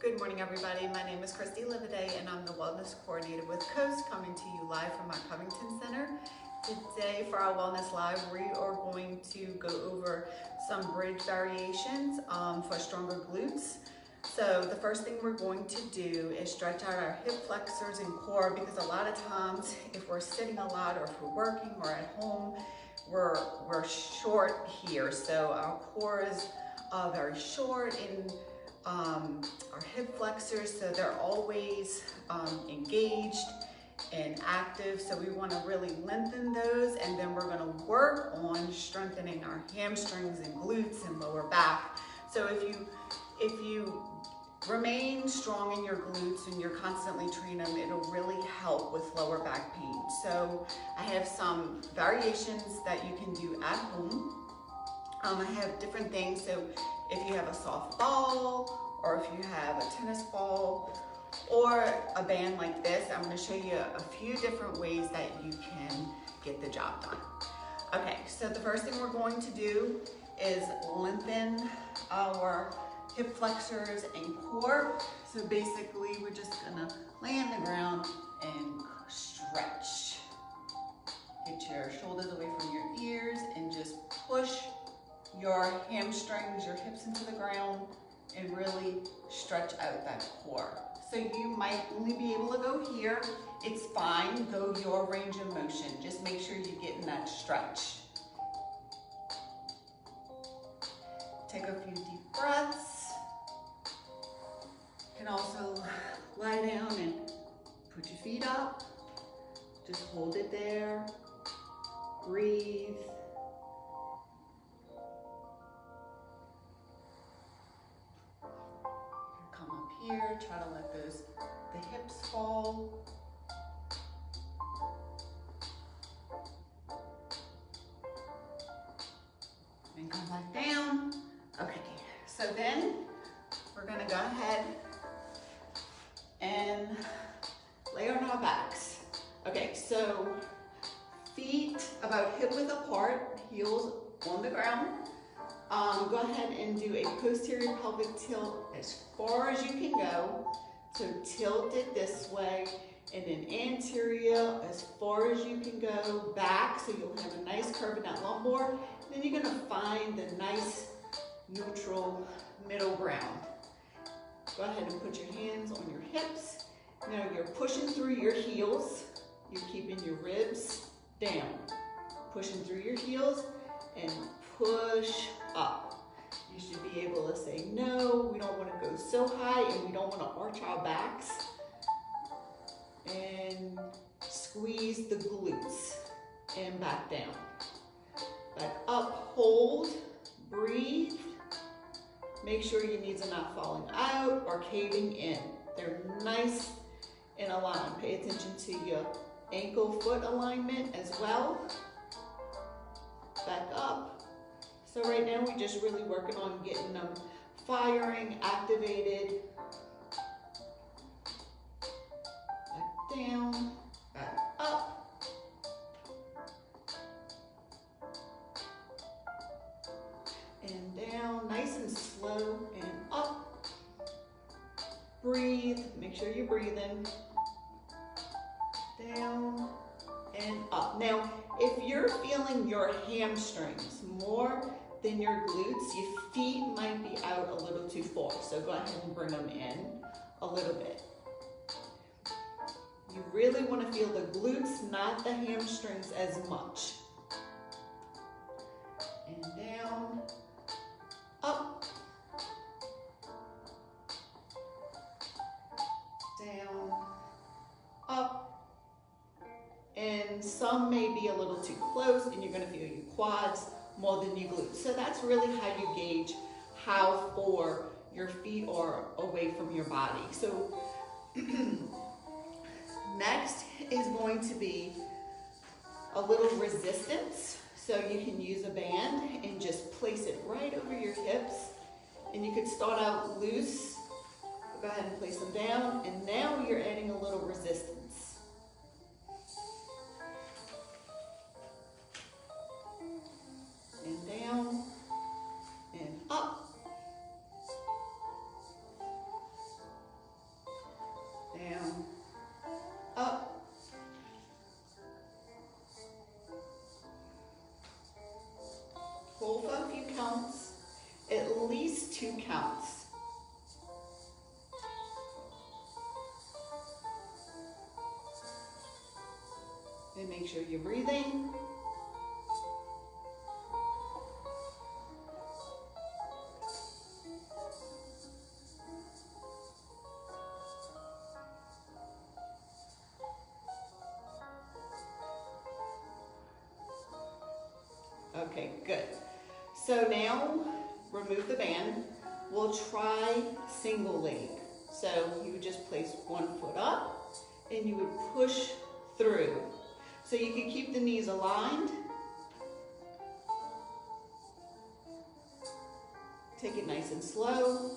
Good morning, everybody. My name is Christy Livaday, and I'm the Wellness Coordinator with Coast, coming to you live from our Covington Center. Today, for our Wellness Live, we are going to go over some bridge variations for stronger glutes. So the first thing we're going to do is stretch out our hip flexors and core, because a lot of times, if we're sitting a lot or if we're working or at home, we're short here. So our core is very short, and our hip flexors, so they're always engaged and active. So we want to really lengthen those, and then we're going to work on strengthening our hamstrings and glutes and lower back. So if you remain strong in your glutes and you're constantly training them, it'll really help with lower back pain. So I have some variations that you can do at home. I have different things. So if you have a soft ball, or if you have a tennis ball, or a band like this, I'm going to show you a few different ways that you can get the job done. Okay, so the first thing we're going to do is lengthen our hip flexors and core. So basically, we're just going to lay on the ground and stretch. Get your shoulders away from your ears and just push your hamstrings, your hips into the ground, and really stretch out that core. So you might only be able to go here. It's fine, go your range of motion. Just make sure you get in that stretch. Take a few deep breaths. You can also lie down and put your feet up. Just hold it there. Breathe. Here, try to let the hips fall. And come back down. Okay, so then we're gonna go ahead and lay on our backs. Okay, so feet about hip width apart, heels on the ground. Go ahead and do a posterior pelvic tilt as far as you can go. So tilt it this way, and then anterior as far as you can go, back, so you'll have a nice curve in that lumbar. And then you're gonna find the nice neutral middle ground. Go ahead and put your hands on your hips. Now you're pushing through your heels. You're keeping your ribs down. Pushing through your heels and push up. You should be able to say no. We don't want to go so high, and we don't want to arch our backs. And squeeze the glutes and back down. Back up, hold, breathe. Make sure your knees are not falling out or caving in. They're nice and aligned. Pay attention to your ankle-foot alignment as well. Back up. So right now we're just really working on getting them firing, activated. Back down, back up. And down, nice and slow, and up. Breathe, make sure you're breathing. Down and up. Now, if you're feeling your hamstrings more than your glutes, your feet might be out a little too far. So go ahead and bring them in a little bit. You really want to feel the glutes, not the hamstrings as much. And down, up, down, up. And some may be a little too close, and you're going to feel your quads more than your glutes. So that's really how you gauge how far your feet are away from your body. So next is going to be a little resistance. So you can use a band and just place it right over your hips. And you could start out loose. Go ahead and place them down. And now you're adding a little resistance. And down and up. And make sure you're breathing. Okay, good. So now remove the band. We'll try single leg. So you would just place one foot up and you would push through. So you can keep the knees aligned. Take it nice and slow.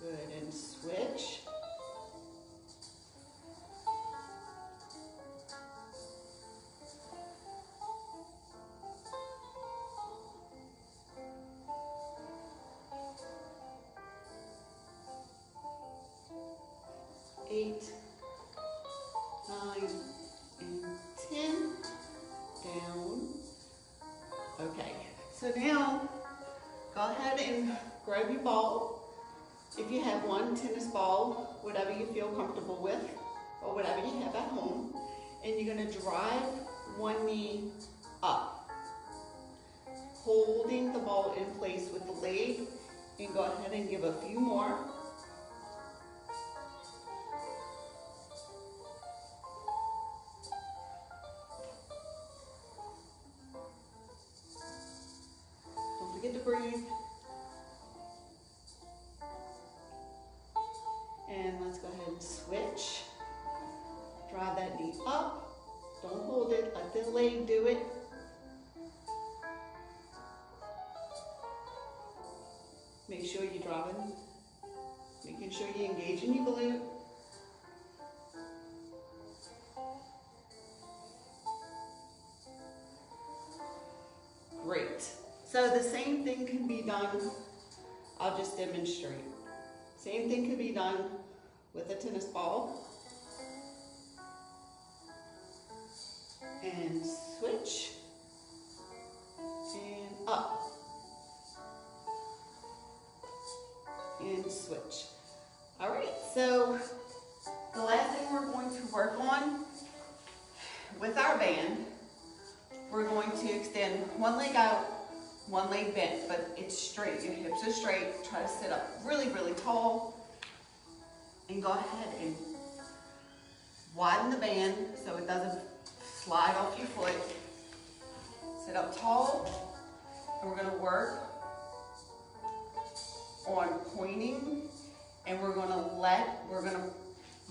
Good, and switch. Eight, 9, and 10. Down. Okay, so now go ahead and grab your ball. If you have one, tennis ball, whatever you feel comfortable with, or whatever you have at home, and you're going to drive one knee up, holding the ball in place with the leg, and go ahead and give a few more. Don't forget to breathe. And let's go ahead and switch. Drive that knee up. Don't hold it. Let the leg do it. Make sure you're driving. Making sure you're engaging your glute. Great. So the same thing can be done. I'll just demonstrate. Same thing can be done with a tennis ball. And switch. And up. And switch. All right, so the last thing we're going to work on with our band, we're going to extend one leg out, one leg bent, but it's straight. Your hips are straight. Try to sit up really, really tall. And go ahead and widen the band so it doesn't slide off your foot. Sit up tall. And we're going to work on pointing, and we're going to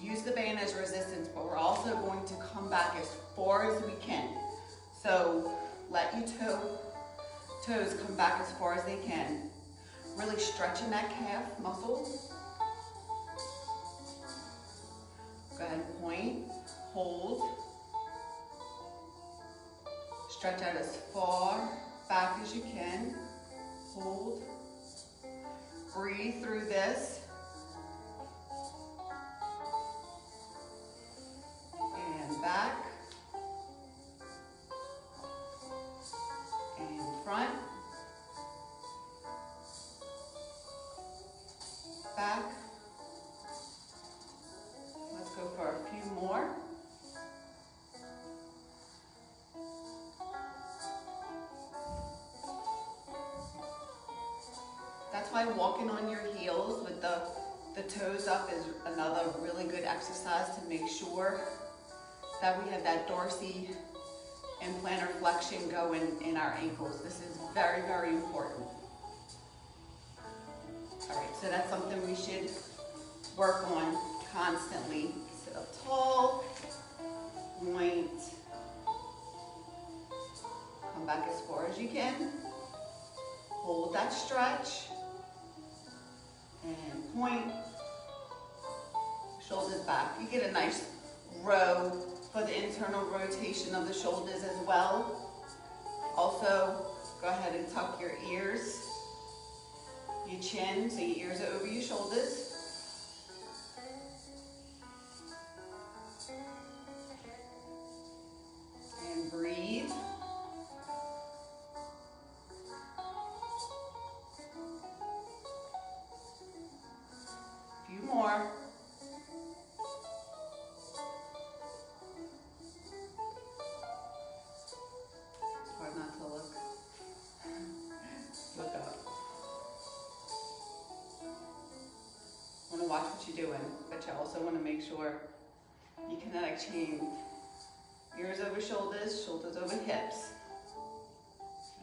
use the band as resistance, but we're also going to come back as far as we can. So let your toes come back as far as they can. Really stretching that calf muscle. Go ahead and point, hold. Stretch out as far back as you can. Hold. Breathe through this. And back. And front. Back. Let's go for a few more. That's why walking on your heels with the toes up is another really good exercise to make sure that we have that dorsi and plantar flexion going in our ankles. This is very, very important. All right, so that's something we should work on constantly. Sit up tall, point, come back as far as you can, hold that stretch, and point, shoulders back. You get a nice row for the internal rotation of the shoulders as well. Also, go ahead and tuck your ears, your chin, so your ears are over your shoulders. And breathe. what you're doing, but you also want to make sure you kinetic chain ears over shoulders, shoulders over hips,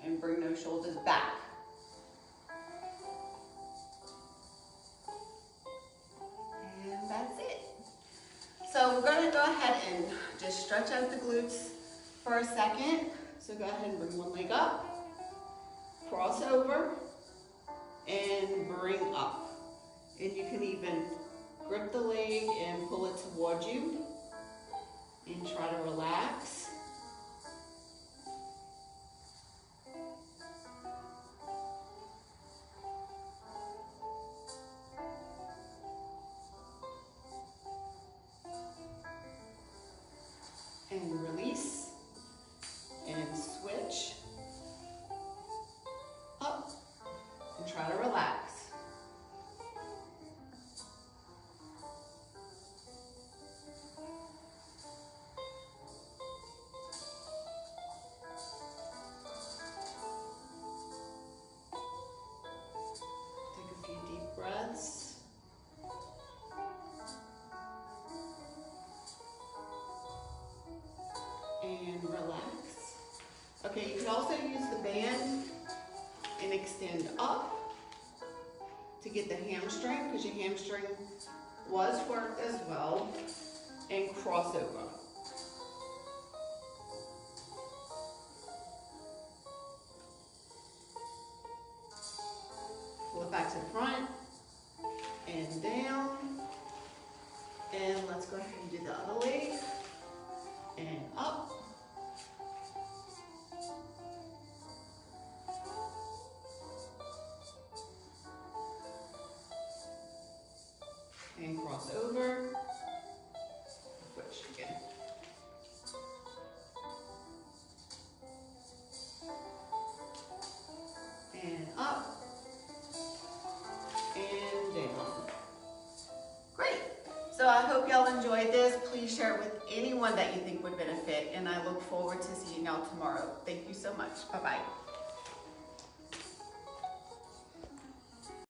and bring those shoulders back. And that's it. So we're going to go ahead and just stretch out the glutes for a second. So go ahead and bring one leg up, cross over, and bring up. And you can even grip the leg and pull it towards you and try to relax. And release and switch up and try to relax. Take a few deep breaths. And relax. Okay, you can also use the band and extend up to get the hamstring, because your hamstring was worked as well, and cross over. Pull it back to the front and down. And let's go ahead and do the other leg. And up. And cross over. Switch again. And up. And down. Great. So I hope y'all enjoyed this. Please share it with anyone that you think would benefit, and I look forward to seeing y'all tomorrow. Thank you so much. Bye-bye.